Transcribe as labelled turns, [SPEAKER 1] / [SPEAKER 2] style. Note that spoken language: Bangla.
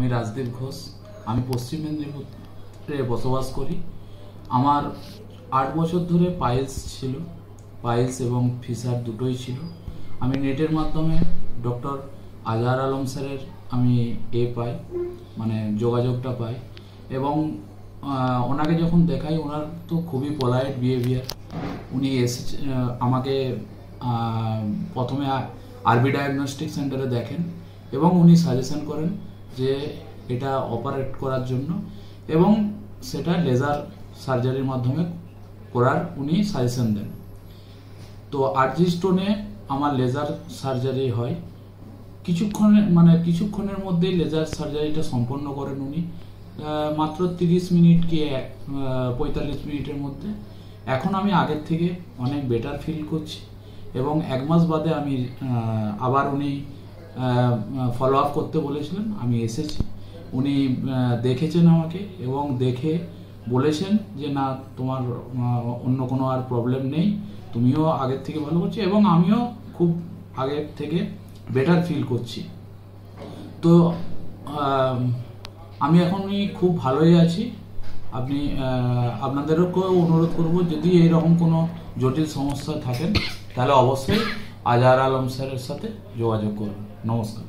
[SPEAKER 1] আমি রাজদীপ ঘোষ। আমি পশ্চিম মেদিনীপুরে বসবাস করি। আমার 8 বছর ধরে পাইলস এবং ফিসার দুটোই ছিল। আমি নেটের মাধ্যমে ডক্টর আজহার আলম স্যারের আমি যোগাযোগটা পাই এবং ওনাকে যখন দেখাই, ওনার তো খুবই পোলাইট বিহেভিয়ার। উনি আমাকে প্রথমে আরবি ডায়াগনস্টিক সেন্টারে দেখেন এবং উনি সাজেশন করেন যে এটা অপারেট করার জন্য, এবং সেটা লেজার সার্জারির মাধ্যমে করার উনি সাজেশন দেন। তো আরজি স্টোনে আমার লেজার সার্জারি হয়। কিছুক্ষণের মধ্যেই লেজার সার্জারিটা সম্পন্ন করেন উনি, মাত্র 30 মিনিট কি 45 মিনিটের মধ্যে। এখন আমি আগের থেকে অনেক বেটার ফিল করছি এবং 1 মাস বাদে আমি আবার উনি ফলো আপ করতে বলেছিলেন, আমি এসেছি। উনি দেখেছেন আমাকে এবং দেখে বলেছেন যে না, তোমার অন্য কোনো আর প্রবলেম নেই, তুমিও আগের থেকে ভালো করছো এবং আমিও খুব আগের থেকে বেটার ফিল করছি। তো আমি এখনই খুব ভালোই আছি। আপনাদেরকেও অনুরোধ করব, যদি এইরকম কোনো জটিল সমস্যা থাকেন তাহলে অবশ্যই আজহার আলম স্যারের সাথে যোগাযোগ করুন। নমস্কার।